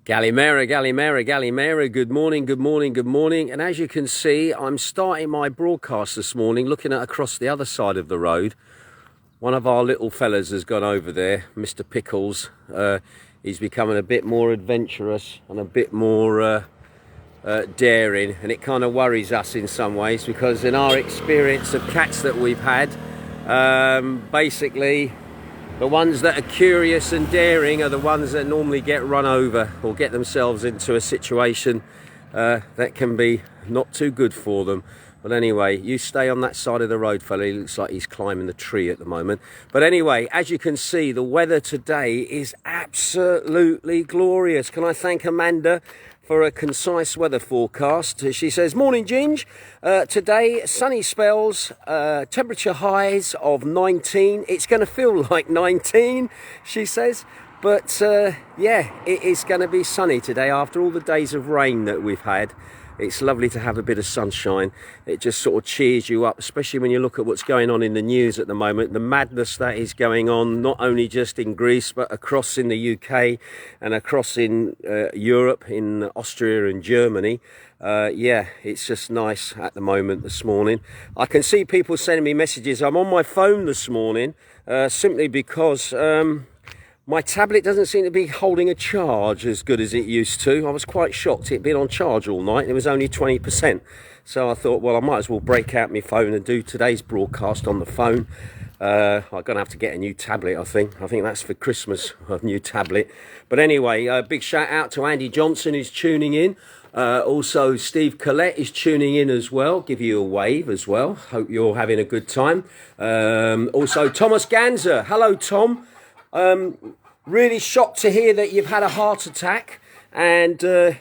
Galimera, Galimera, Galimera, good morning, good morning, good morning. And as you can see, I'm starting my broadcast this morning looking at across the other side of the road. One of our little fellas has gone over there, Mr. Pickles. He's becoming a bit more adventurous and a bit more daring, and it kind of worries us in some ways because in our experience of cats that we've had, basically the ones that are curious and daring are the ones that normally get run over or get themselves into a situation that can be not too good for them. But anyway, you stay on that side of the road, fella. He looks like he's climbing the tree at the moment. But anyway, as you can see, the weather today is absolutely glorious. Can I thank Amanda for a concise weather forecast? She says, morning Ginge, today sunny spells, temperature highs of 19. It's going to feel like 19, she says, but yeah, it is going to be sunny today after all the days of rain that we've had. It's lovely to have a bit of sunshine. It just sort of cheers you up, especially when you look at what's going on in the news at the moment, the madness that is going on, not only just in Greece, but across in the UK and across in Europe, in Austria and Germany. Yeah, it's just nice at the moment this morning. I can see people sending me messages. I'm on my phone this morning simply because my tablet doesn't seem to be holding a charge as good as it used to. I was quite shocked. It'd been on charge all night and it was only 20%. So I thought, well, I might as well break out my phone and do today's broadcast on the phone. I'm going to have to get a new tablet, I think. I think that's for Christmas, a new tablet. But anyway, big shout out to Andy Johnson who's tuning in. Also, Steve Collette is tuning in as well. Give you a wave as well. Hope you're having a good time. Also, Thomas Ganzer. Hello, Tom. Really shocked to hear that you've had a heart attack and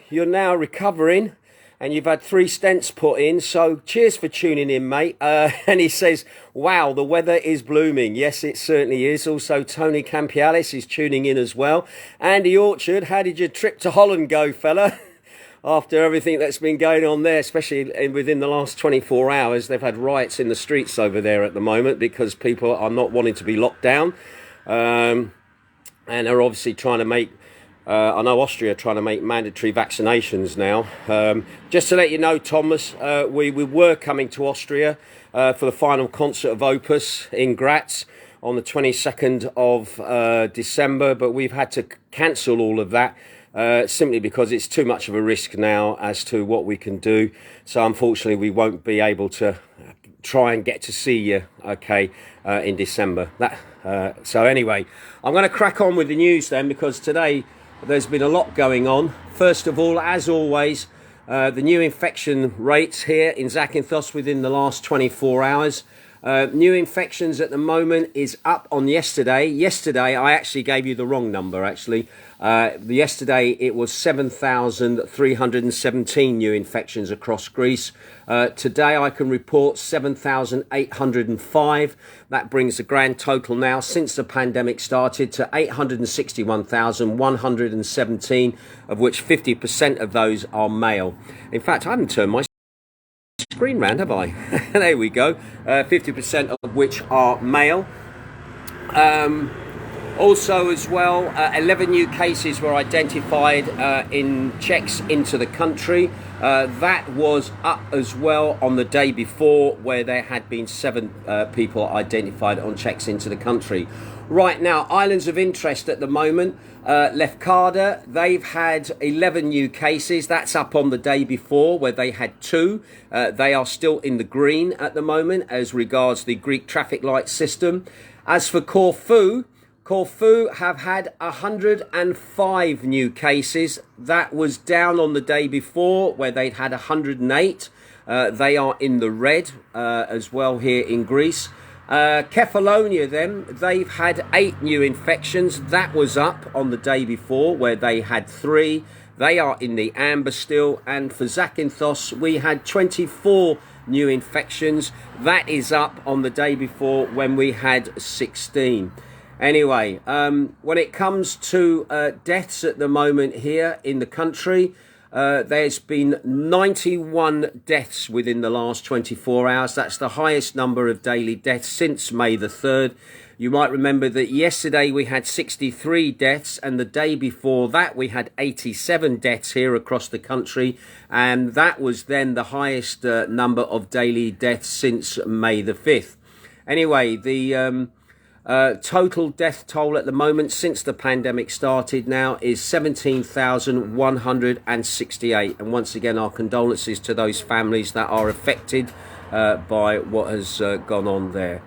you're now recovering and you've had 3 stents put in. So cheers for tuning in, mate. And he says, wow, the weather is blooming. Yes, it certainly is. Also, Tony Campialis is tuning in as well. Andy Orchard, how did your trip to Holland go, fella? After everything that's been going on there, especially within the last 24 hours, they've had riots in the streets over there at the moment because people are not wanting to be locked down. And they're obviously trying to make, I know Austria are trying to make mandatory vaccinations now. Just to let you know, Thomas, we were coming to Austria for the final concert of Opus in Graz on the 22nd of December, but we've had to cancel all of that simply because it's too much of a risk now as to what we can do. So unfortunately, we won't be able to try and get to see you, okay, in December. So anyway, I'm going to crack on with the news then, because today there's been a lot going on. First of all, as always, the new infection rates here in Zakynthos within the last 24 hours. New infections at the moment is up on yesterday. Yesterday, I actually gave you the wrong number, actually. Yesterday, it was 7,317 new infections across Greece. Today, I can report 7,805. That brings the grand total now since the pandemic started to 861,117, of which 50% of those are male. In fact, I haven't turned my screen round, have I? There we go. 50% of which are male. Also as well, 11 new cases were identified in checks into the country. That was up as well on the day before, where there had been 7 people identified on checks into the country. Right now, islands of interest at the moment, Lefkada, they've had 11 new cases. That's up on the day before, where they had 2. They are still in the green at the moment as regards the Greek traffic light system. As for Corfu have had 105 new cases. That was down on the day before, where they'd had 108. They are in the red as well here in Greece. Kefalonia then, they've had 8 new infections. That was up on the day before, where they had 3. They are in the amber still. And for Zakynthos, we had 24 new infections. That is up on the day before, when we had 16. Anyway, when it comes to deaths at the moment here in the country, there's been 91 deaths within the last 24 hours. That's the highest number of daily deaths since May the 3rd. You might remember that yesterday we had 63 deaths, and the day before that we had 87 deaths here across the country, and that was then the highest number of daily deaths since May the 5th. Anyway, the total death toll at the moment since the pandemic started now is 17,168. And once again, our condolences to those families that are affected by what has gone on there.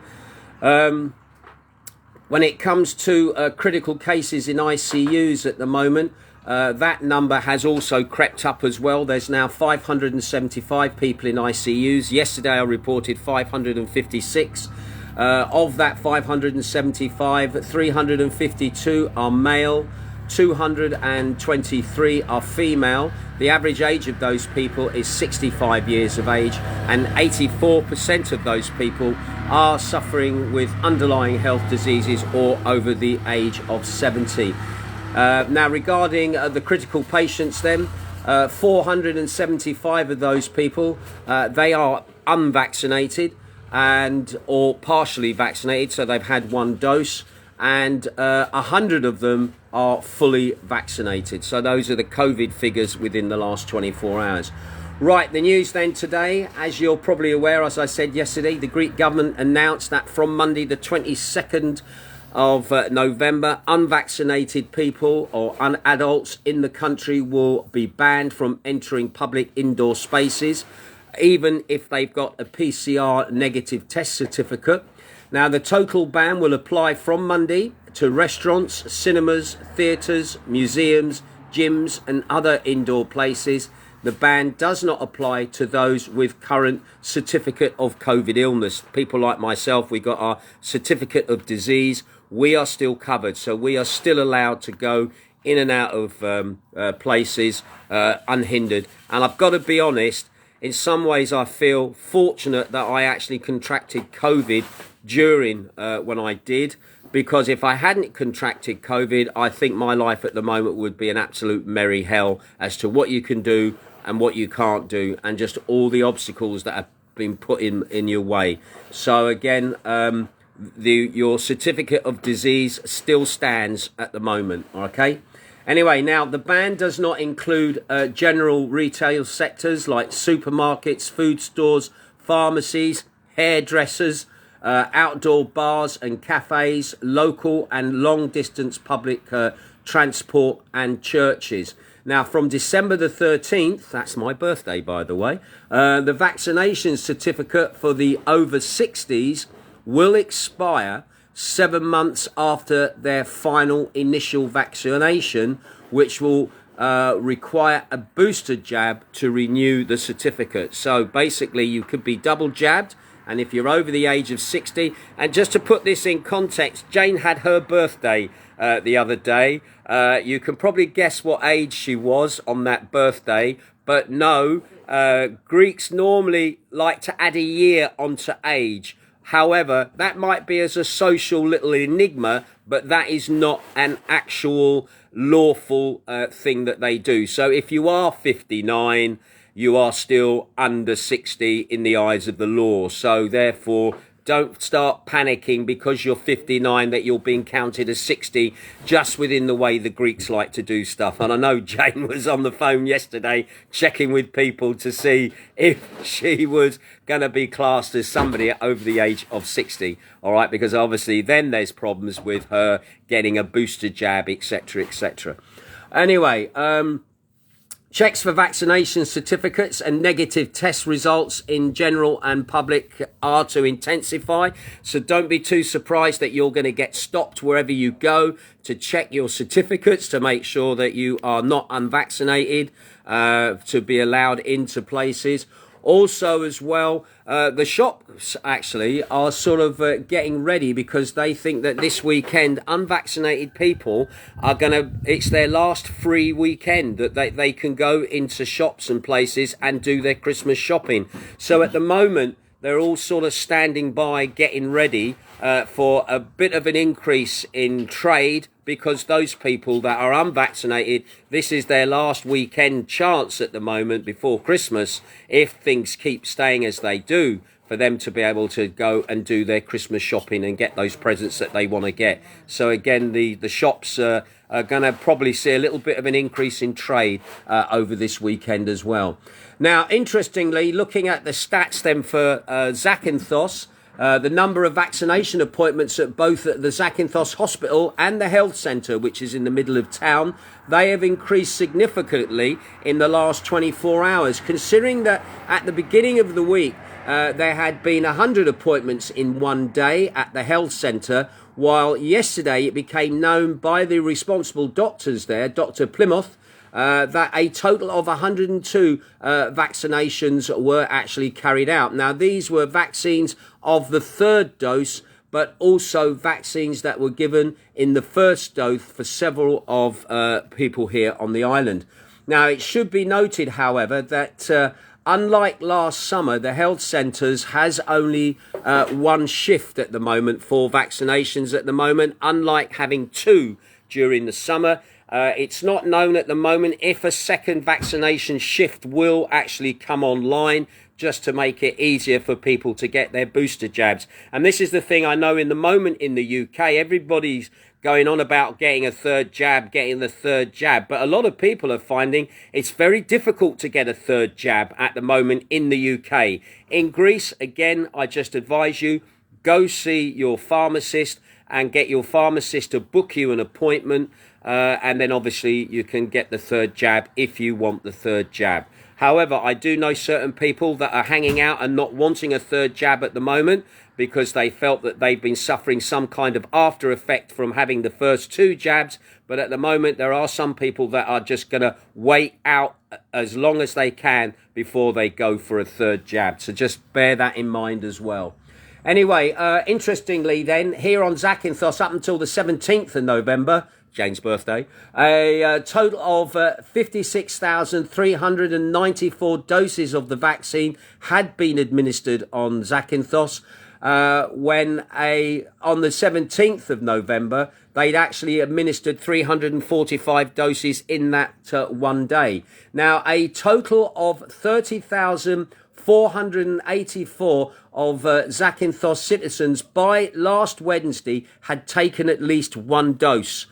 When it comes to critical cases in ICUs at the moment, that number has also crept up as well. There's now 575 people in ICUs. Yesterday I reported 556. Of that 575, 352 are male, 223 are female. The average age of those people is 65 years of age, and 84% of those people are suffering with underlying health diseases or over the age of 70. Now, regarding the critical patients then, 475 of those people, they are unvaccinated and or partially vaccinated, so they've had one dose, and 100 of them are fully vaccinated. So those are the COVID figures within the last 24 hours. Right, the news then today, as you're probably aware, as I said yesterday, the Greek government announced that from Monday the 22nd of November, unvaccinated people or adults in the country will be banned from entering public indoor spaces, even if they've got a PCR negative test certificate. Now, the total ban will apply from Monday to restaurants, cinemas, theatres, museums, gyms and other indoor places. The ban does not apply to those with current certificate of COVID illness. People like myself, we got our certificate of disease. We are still covered, so we are still allowed to go in and out of places unhindered. And I've got to be honest, in some ways I feel fortunate that I actually contracted COVID during when I did, because if I hadn't contracted COVID, I think my life at the moment would be an absolute merry hell as to what you can do and what you can't do, and just all the obstacles that have been put in your way. So again, your certificate of disease still stands at the moment, okay? Anyway, now the ban does not include general retail sectors like supermarkets, food stores, pharmacies, hairdressers, outdoor bars and cafes, local and long distance public transport and churches. Now, from December the 13th, that's my birthday, by the way, the vaccination certificate for the over 60s will expire 7 months after their final initial vaccination, which will require a booster jab to renew the certificate. So basically, you could be double jabbed, and if you're over the age of 60, and just to put this in context, Jane had her birthday the other day. You can probably guess what age she was on that birthday, but no, Greeks normally like to add a year onto age. However, that might be as a social little enigma, but that is not an actual lawful thing that they do. So if you are 59, you are still under 60 in the eyes of the law. So therefore, don't start panicking because you're 59 that you're being counted as 60 just within the way the Greeks like to do stuff. And I know Jane was on the phone yesterday checking with people to see if she was going to be classed as somebody over the age of 60. All right, because obviously then there's problems with her getting a booster jab, etc., etc. Anyway, checks for vaccination certificates and negative test results in general and public are to intensify. So don't be too surprised that you're going to get stopped wherever you go to check your certificates to make sure that you are not unvaccinated to be allowed into places. Also as well, the shops actually are sort of getting ready because they think that this weekend unvaccinated people are it's their last free weekend that they can go into shops and places and do their Christmas shopping. So at the moment, they're all sort of standing by, getting ready for a bit of an increase in trade, because those people that are unvaccinated, this is their last weekend chance at the moment before Christmas, if things keep staying as they do. for them to be able to go and do their Christmas shopping and get those presents that they want to get. So again, the shops are going to probably see a little bit of an increase in trade over this weekend as well. Now, interestingly, looking at the stats then for Zakynthos, the number of vaccination appointments at both the Zakynthos Hospital and the health centre, which is in the middle of town, they have increased significantly in the last 24 hours, considering that at the beginning of the week, there had been 100 appointments in one day at the health centre, while yesterday it became known by the responsible doctors there, Dr. Plymouth, that a total of 102 vaccinations were actually carried out. Now, these were vaccines of the third dose, but also vaccines that were given in the first dose for several of people here on the island. Now, it should be noted, however, that unlike last summer, the health centres has only one shift at the moment for vaccinations at the moment, unlike having two during the summer. It's not known at the moment if a second vaccination shift will actually come online, just to make it easier for people to get their booster jabs. And this is the thing I know in the moment in the UK, everybody's going on about getting a third jab, but a lot of people are finding it's very difficult to get a third jab at the moment in the UK. In Greece, again, I just advise you, go see your pharmacist and get your pharmacist to book you an appointment, and then obviously you can get the third jab if you want the third jab. However, I do know certain people that are hanging out and not wanting a third jab at the moment because they felt that they've been suffering some kind of after effect from having the first two jabs. But at the moment, there are some people that are just going to wait out as long as they can before they go for a third jab. So just bear that in mind as well. Anyway, interestingly then, here on Zakynthos up until the 17th of November, Jane's birthday, a total of 56,394 doses of the vaccine had been administered on Zakynthos, when on the 17th of November, they'd actually administered 345 doses in that one day. Now, a total of 30,484 of Zakynthos citizens by last Wednesday had taken at least one dose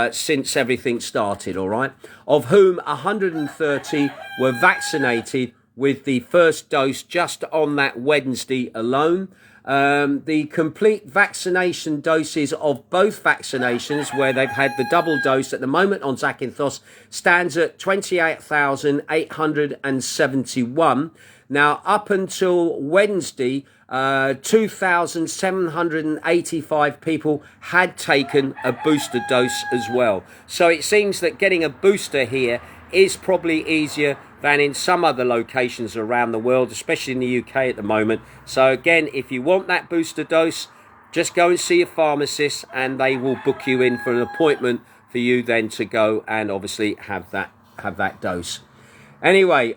since everything started, all right, of whom 130 were vaccinated with the first dose just on that Wednesday alone. The complete vaccination doses of both vaccinations, where they've had the double dose at the moment on Zakynthos, stands at 28,871. Now, up until Wednesday, 2,785 people had taken a booster dose as well. So it seems that getting a booster here is probably easier than in some other locations around the world, especially in the UK at the moment. So again, if you want that booster dose, just go and see your pharmacist and they will book you in for an appointment for you then to go and obviously have that dose. Anyway,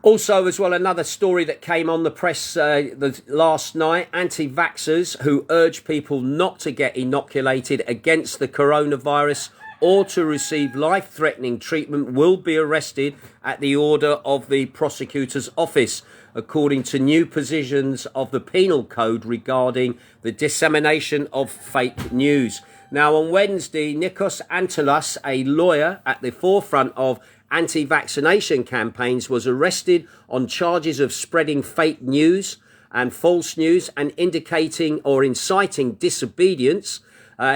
also, as well, another story that came on the press last night, anti-vaxxers who urge people not to get inoculated against the coronavirus or to receive life-threatening treatment will be arrested at the order of the prosecutor's office, according to new positions of the penal code regarding the dissemination of fake news. Now, on Wednesday, Nikos Antelas, a lawyer at the forefront of anti-vaccination campaigns, was arrested on charges of spreading fake news and false news and indicating or inciting disobedience.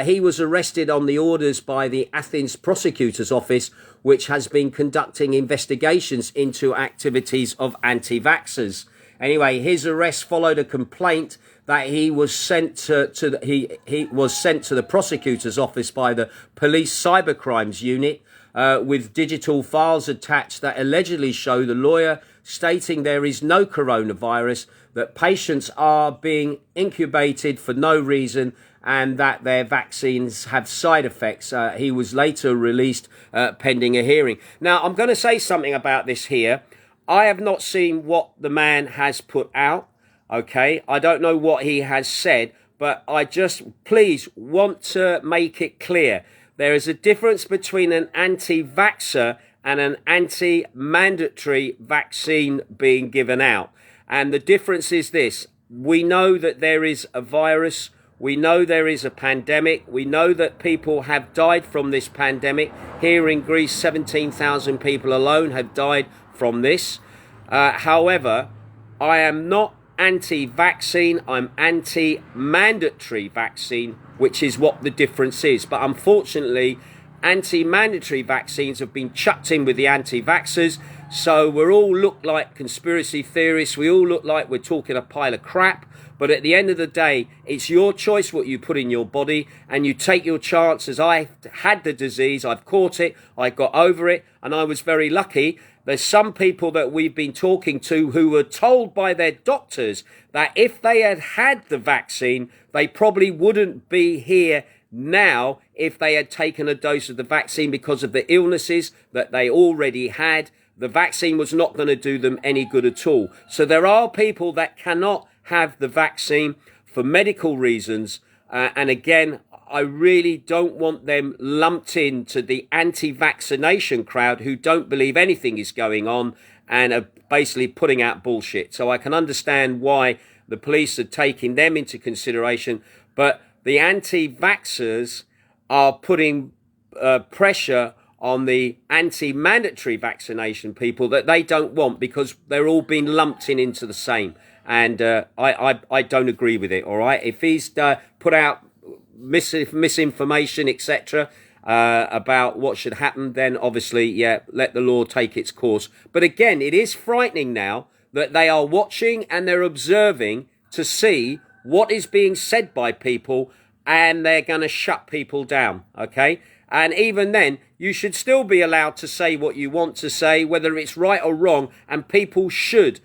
He was arrested on the orders by the Athens prosecutor's office, which has been conducting investigations into activities of anti-vaxxers. Anyway, his arrest followed a complaint that he was sent to the prosecutor's office by the police cybercrimes unit, with digital files attached that allegedly show the lawyer stating there is no coronavirus, that patients are being incubated for no reason, and that their vaccines have side effects. He was later released pending a hearing. Now, I'm going to say something about this here. I have not seen what the man has put out, okay? I don't know what he has said, but I just, please, want to make it clear. There is a difference between an anti-vaxxer and an anti-mandatory vaccine being given out. And the difference is this: we know that there is a virus, we know there is a pandemic, we know that people have died from this pandemic. Here in Greece, 17,000 people alone have died from this. However, I am not anti-vaccine, I'm anti-mandatory vaccine, which is what the difference is. But unfortunately, anti-mandatory vaccines have been chucked in with the anti-vaxxers, so we all look like conspiracy theorists, we all look like we're talking a pile of crap. But at the end of the day, it's your choice what you put in your body, and you take your chances. I had the disease, I've caught it, I got over it, and I was very lucky. There's some people that we've been talking to who were told by their doctors that if they had had the vaccine, they probably wouldn't be here now if they had taken a dose of the vaccine, because of the illnesses that they already had. The vaccine was not going to do them any good at all. So there are people that cannot have the vaccine for medical reasons. And again, I really don't want them lumped into the anti-vaccination crowd who don't believe anything is going on and are basically putting out bullshit. So I can understand why the police are taking them into consideration, but the anti-vaxxers are putting pressure on the anti-mandatory vaccination people that they don't want, because they're all being lumped into the same. And I don't agree with it, all right? If he's put out misinformation, etc., about what should happen, then obviously, yeah, let the law take its course. But again, it is frightening now that they are watching and they're observing to see what is being said by people, and they're going to shut people down, okay? And even then, you should still be allowed to say what you want to say, whether it's right or wrong, and people should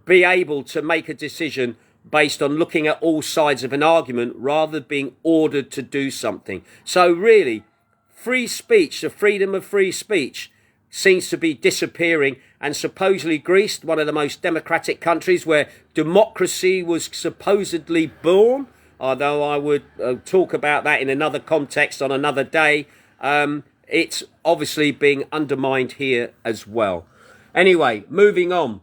be able to make a decision based on looking at all sides of an argument rather than being ordered to do something. So really, free speech, the freedom of free speech, seems to be disappearing. And supposedly Greece, one of the most democratic countries where democracy was supposedly born, although I would talk about that in another context on another day, it's obviously being undermined here as well. Anyway, moving on.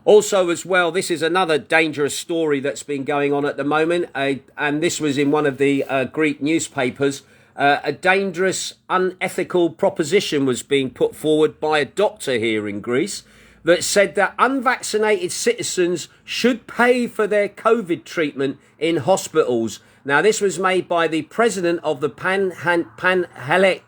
Also as well, this is another dangerous story that's been going on at the moment, and this was in one of the Greek newspapers. A dangerous, unethical proposition was being put forward by a doctor here in Greece that said that unvaccinated citizens should pay for their COVID treatment in hospitals. Now, this was made by the president of the Panhellenic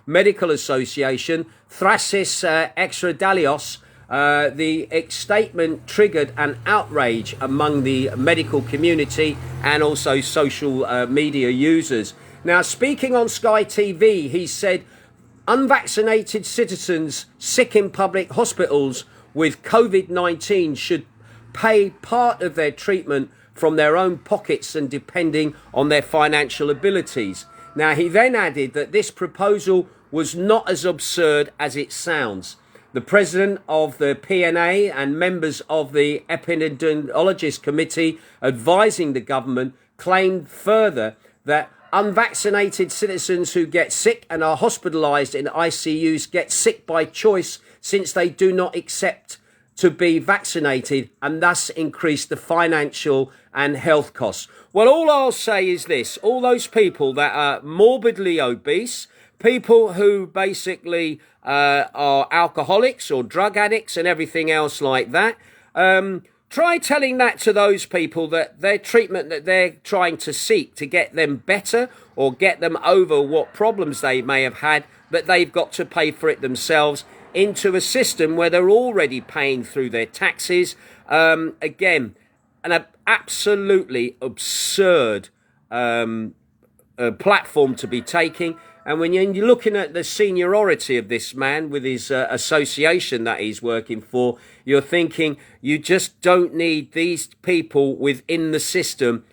Medical Association, Thrasis Extradalios. The statement triggered an outrage among the medical community and also social media users. Now, speaking on Sky TV, he said unvaccinated citizens sick in public hospitals with COVID-19 should pay part of their treatment from their own pockets and depending on their financial abilities. Now, he then added that this proposal was not as absurd as it sounds. The president of the PNA and members of the epidemiologist committee advising the government claimed further that unvaccinated citizens who get sick and are hospitalized in ICUs get sick by choice, since they do not accept to be vaccinated, and thus increase the financial and health costs. Well, all I'll say is this: all those people that are morbidly obese, people who basically are alcoholics or drug addicts and everything else like that, try telling that to those people that their treatment that they're trying to seek to get them better or get them over what problems they may have had, that they've got to pay for it themselves, into a system where they're already paying through their taxes. Again, an absolutely absurd platform to be taking. And when you're looking at the seniority of this man with his association that he's working for, you're thinking you just don't need these people within the system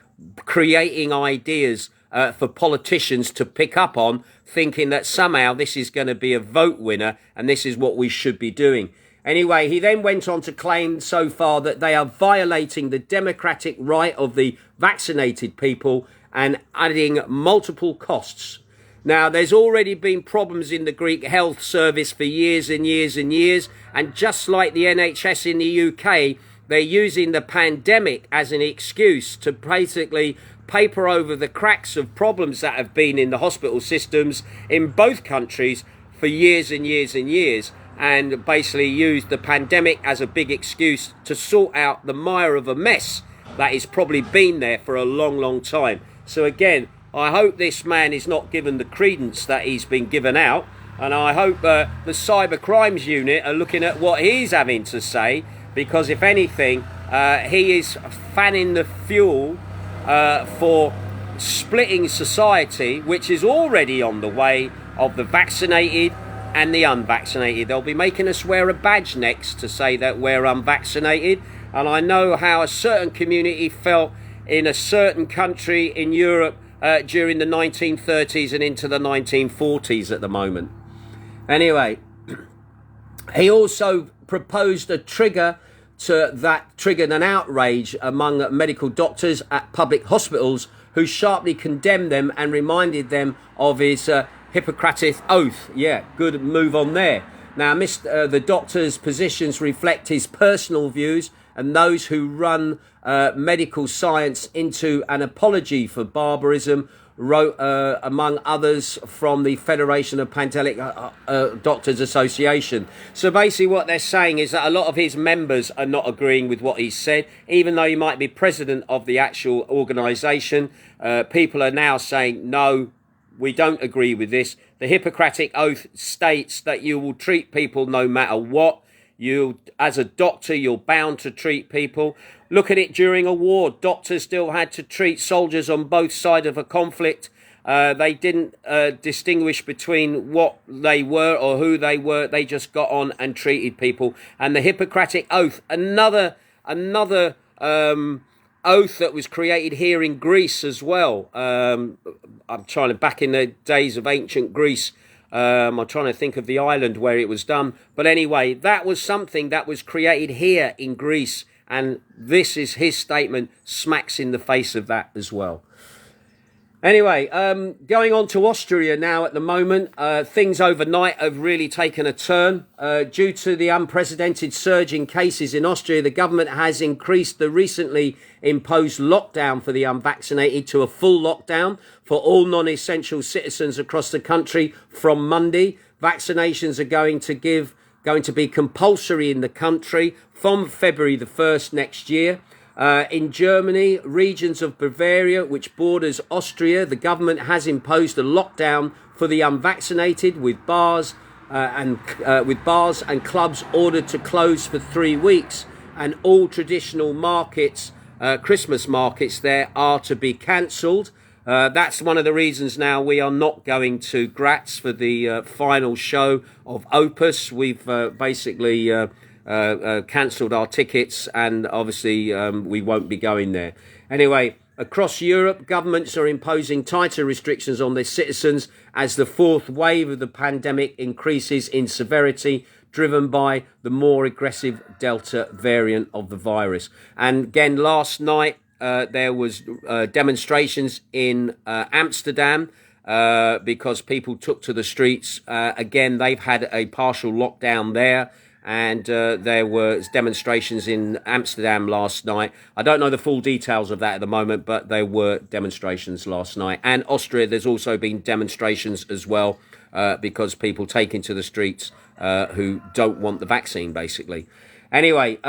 creating ideas for politicians to pick up on, thinking that somehow this is going to be a vote winner and this is what we should be doing. Anyway, he then went on to claim so far that they are violating the democratic right of the vaccinated people and adding multiple costs. Now, there's already been problems in the Greek health service for years and years and years. And just like the NHS in the UK, they're using the pandemic as an excuse to basically paper over the cracks of problems that have been in the hospital systems in both countries for years and years and years, and basically use the pandemic as a big excuse to sort out the mire of a mess that has probably been there for a long, long time. So again, I hope this man is not given the credence that he's been given out, and I hope the cyber crimes unit are looking at what he's having to say, because if anything, he is fanning the fuel for splitting society, which is already on the way of the vaccinated and the unvaccinated. They'll be making us wear a badge next to say that we're unvaccinated. And I know how a certain community felt in a certain country in Europe during the 1930s and into the 1940s at the moment. Anyway, he also proposed a trigger that triggered an outrage among medical doctors at public hospitals, who sharply condemned them and reminded them of his Hippocratic oath. Yeah, good move on there. Now, the doctor's positions reflect his personal views and those who run medical science into an apology for barbarism, wrote among others from the Federation of Panhellenic Doctors Association. So basically what they're saying is that a lot of his members are not agreeing with what he said, even though he might be president of the actual organisation. People are now saying, no, we don't agree with this. The Hippocratic Oath states that you will treat people no matter what. You, as a doctor, you're bound to treat people. Look at it during a war. Doctors still had to treat soldiers on both sides of a conflict. They didn't distinguish between what they were or who they were. They just got on and treated people. And the Hippocratic Oath, another oath that was created here in Greece as well. I'm trying to, back in the days of ancient Greece, I'm trying to think of the island where it was done. But anyway, that was something that was created here in Greece. And this is his statement, smacks in the face of that as well. Anyway, going on to Austria now at the moment, things overnight have really taken a turn. Due to the unprecedented surge in cases in Austria, the government has increased the recently imposed lockdown for the unvaccinated to a full lockdown for all non-essential citizens across the country from Monday. Vaccinations are going to be compulsory in the country from February the 1st next year. In Germany, regions of Bavaria, which borders Austria, the government has imposed a lockdown for the unvaccinated, with bars and clubs ordered to close for 3 weeks, and all traditional markets, Christmas markets, there are to be cancelled. That's one of the reasons now we are not going to Graz for the final show of Opus. We've basically cancelled our tickets, and obviously we won't be going there. Anyway, across Europe, governments are imposing tighter restrictions on their citizens as the fourth wave of the pandemic increases in severity, driven by the more aggressive Delta variant of the virus. And again, last night there was demonstrations in Amsterdam because people took to the streets. Again, they've had a partial lockdown there. And there were demonstrations in Amsterdam last night. I don't know the full details of that at the moment, but there were demonstrations last night. And Austria, there's also been demonstrations as well because people taking to the streets who don't want the vaccine, basically. Anyway,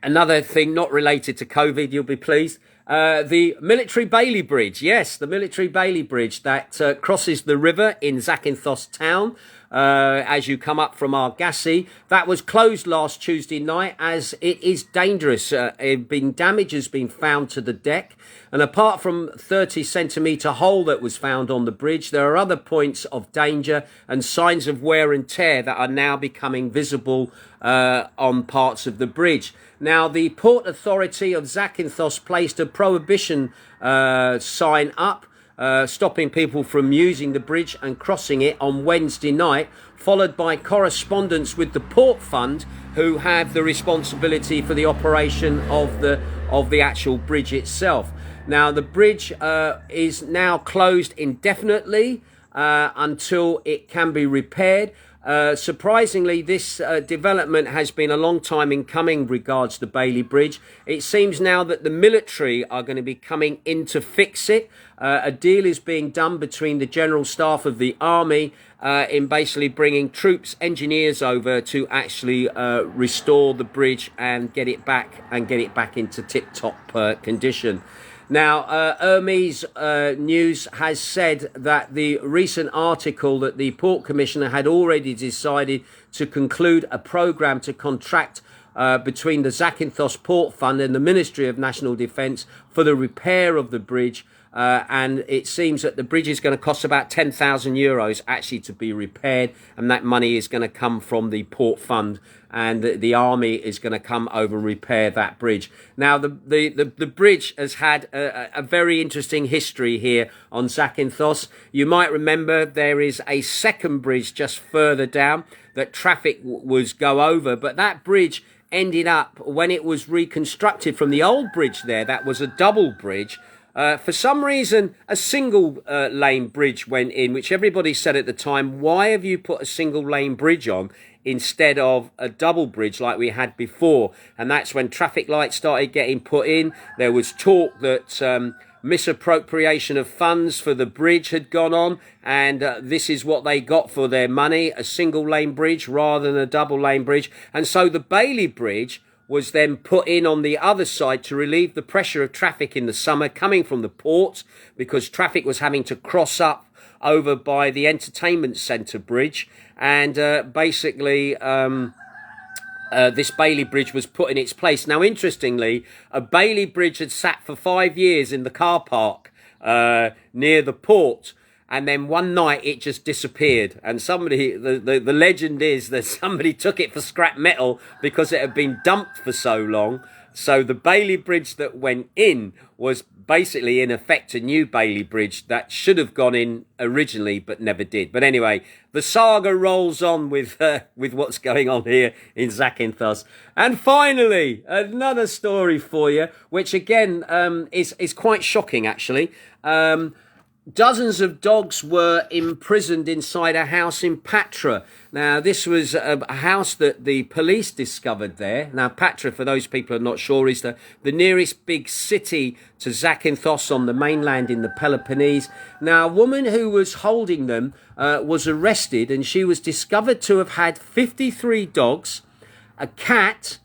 another thing not related to COVID, you'll be pleased. The Military Bailey Bridge. Yes, the Military Bailey Bridge that crosses the river in Zakynthos town. As you come up from Argasi, that was closed last Tuesday night as it is dangerous. Damage has been found to the deck, and apart from 30-centimetre hole that was found on the bridge, there are other points of danger and signs of wear and tear that are now becoming visible on parts of the bridge. Now, the Port Authority of Zakynthos placed a prohibition sign up stopping people from using the bridge and crossing it on Wednesday night, followed by correspondence with the Port Fund, who have the responsibility for the operation of the actual bridge itself. Now, the bridge is now closed indefinitely until it can be repaired. Surprisingly, this development has been a long time in coming regards the Bailey Bridge. It seems now that the military are going to be coming in to fix it. A deal is being done between the General Staff of the Army in basically bringing troops, engineers over to actually restore the bridge and get it back into tip-top condition. Now, Hermes News has said that the recent article that the Port Commissioner had already decided to conclude a programme to contract between the Zakynthos Port Fund and the Ministry of National Defence for the repair of the bridge. And it seems that the bridge is going to cost about €10,000 actually to be repaired, and that money is going to come from the Port Fund, and the Army is going to come over and repair that bridge. Now, the bridge has had a very interesting history here on Zakynthos. You might remember there is a second bridge just further down that traffic was go over, but that bridge ended up, when it was reconstructed from the old bridge there, that was a double bridge. For some reason, a single lane bridge went in, which everybody said at the time, why have you put a single lane bridge on instead of a double bridge like we had before? And that's when traffic lights started getting put in. There was talk that misappropriation of funds for the bridge had gone on, and this is what they got for their money, a single lane bridge rather than a double lane bridge. And so the Bailey Bridge was then put in on the other side to relieve the pressure of traffic in the summer coming from the port, because traffic was having to cross up over by the entertainment centre bridge. And basically this Bailey Bridge was put in its place. Now, interestingly, a Bailey Bridge had sat for 5 years in the car park near the port. And then one night it just disappeared. And somebody, the legend is that somebody took it for scrap metal because it had been dumped for so long. So the Bailey Bridge that went in was basically, in effect, a new Bailey Bridge that should have gone in originally but never did. But anyway, the saga rolls on with what's going on here in Zakynthos. And finally, another story for you, which again is quite shocking, actually. Dozens of dogs were imprisoned inside a house in Patra. Now, this was a house that the police discovered there. Now, Patra, for those people who are not sure, is the nearest big city to Zakynthos on the mainland in the Peloponnese. Now, a woman who was holding them was arrested, and she was discovered to have had 53 dogs, a cat,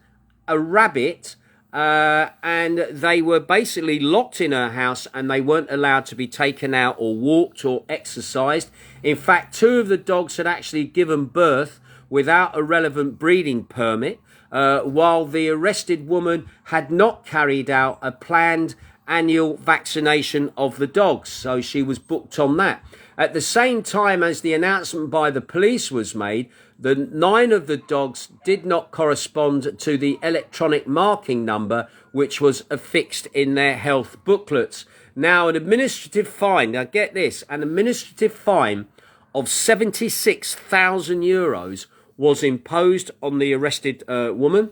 a rabbit, and they were basically locked in her house, and they weren't allowed to be taken out or walked or exercised. In fact, 2 of the dogs had actually given birth without a relevant breeding permit, while the arrested woman had not carried out a planned annual vaccination of the dogs. So she was booked on that. At the same time as the announcement by the police was made, the 9 of the dogs did not correspond to the electronic marking number, which was affixed in their health booklets. Now, an administrative fine, now get this, an administrative fine of €76,000 was imposed on the arrested woman.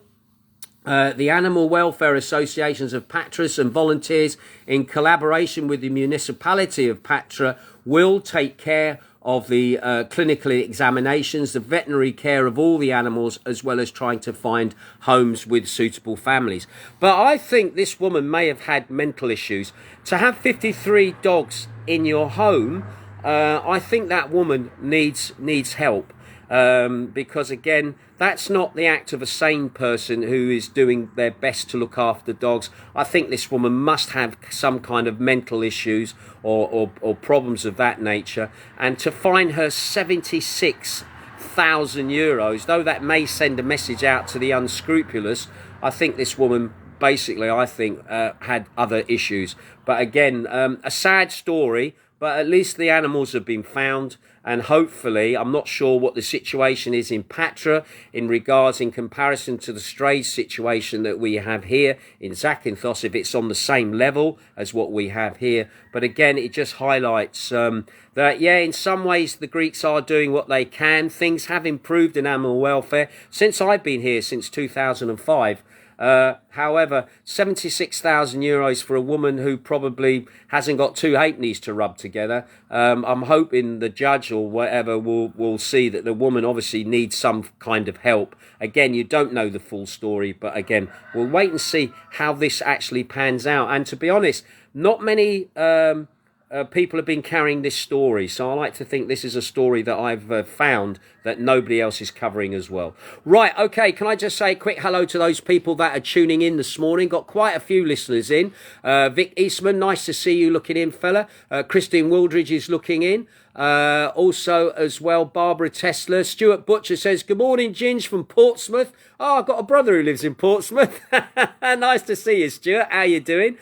The Animal Welfare Associations of Patras and volunteers, in collaboration with the municipality of Patra, will take care of the clinical examinations, the veterinary care of all the animals, as well as trying to find homes with suitable families. But I think this woman may have had mental issues. To have 53 dogs in your home, I think that woman needs help. Because again, that's not the act of a sane person who is doing their best to look after dogs. I think this woman must have some kind of mental issues or problems of that nature. And to fine her €76,000, though that may send a message out to the unscrupulous, I think this woman basically, had other issues. But again, a sad story. but at least the animals have been found. And hopefully, I'm not sure what the situation is in Patra in regards, in comparison to the strays situation that we have here in Zakynthos, if it's on the same level as what we have here. But again, it just highlights that, yeah, in some ways the Greeks are doing what they can. Things have improved in animal welfare since I've been here, since 2005. However, 76,000 euros for a woman who probably hasn't got two halfpennies to rub together. I'm hoping the judge or whatever will see that the woman obviously needs some kind of help. Again, you don't know the full story, but again, we'll wait and see how this actually pans out. And to be honest, not many people have been carrying this story, so I like to think this is a story that I've found that nobody else is covering as well. Right, okay, can I just say a quick hello to those people that are tuning in this morning? Got quite a few listeners in. Vic Eastman, nice to see you looking in, fella. Christine Wildridge is looking in. Also as well, Barbara Tesla. Stuart Butcher says, good morning, Ginge from Portsmouth. Oh, I've got a brother who lives in Portsmouth. Nice to see you, Stuart. How you doing?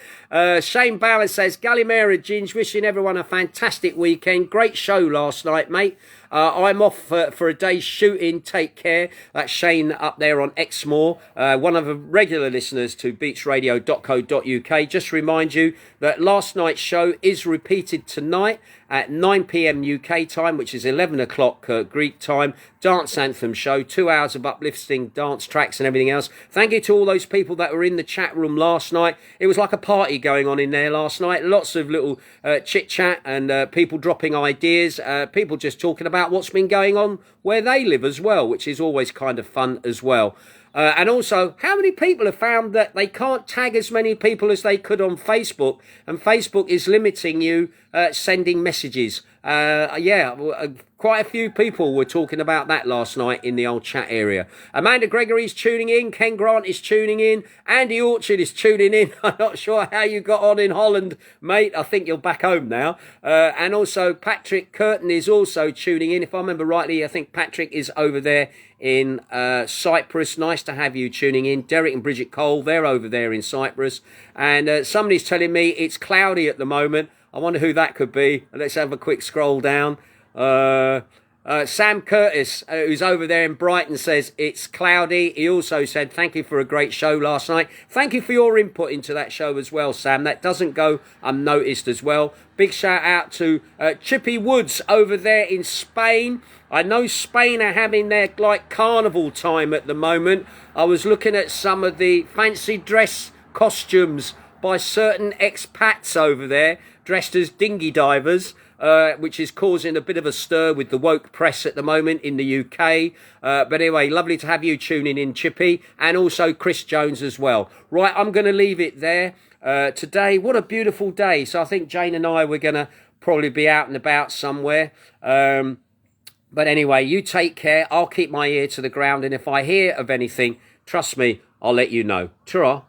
Shane Bauer says, Gallimera, Ginge, wishing everyone a fantastic weekend. Great show last night, mate. I'm off for a day's shooting. Take care. That's Shane up there on Exmoor, one of the regular listeners to beachradio.co.uk. Just remind you that last night's show is repeated tonight at 9 p.m. UK time, which is 11 o'clock Greek time. Dance anthem show, 2 hours of uplifting dance tracks and everything else. Thank you to all those people that were in the chat room last night. It was like a party going on in there last night. Lots of little chit chat and people dropping ideas, people just talking about what's been going on where they live as well, which is always kind of fun as well. And also, how many people have found that they can't tag as many people as they could on Facebook, and Facebook is limiting you sending messages? Quite a few people were talking about that last night in the old chat area. Amanda Gregory's tuning in. Ken Grant is tuning in. Andy Orchard is tuning in. I'm not sure how you got on in Holland, mate. I think you're back home now. And also Patrick Curtin is also tuning in. If I remember rightly, I think Patrick is over there in Cyprus. Nice to have you tuning in. Derek and Bridget Cole, they're over there in Cyprus. And somebody's telling me it's cloudy at the moment. I wonder who that could be. Let's have a quick scroll down. Sam Curtis, who's over there in Brighton, says it's cloudy. He also said thank you for a great show last night. Thank you for your input into that show as well, Sam. That doesn't go unnoticed as well. Big shout out to Chippy Woods over there in Spain. I know Spain are having their carnival time at the moment. I was looking at some of the fancy dress costumes by certain expats over there, dressed as dinghy divers, which is causing a bit of a stir with the woke press at the moment in the UK. But anyway, lovely to have you tuning in, Chippy, and also Chris Jones as well. Right, I'm going to leave it there. Today, what a beautiful day. So I think Jane and I, we're going to probably be out and about somewhere. But anyway, you take care. I'll keep my ear to the ground, and if I hear of anything, trust me, I'll let you know. Ta-ra.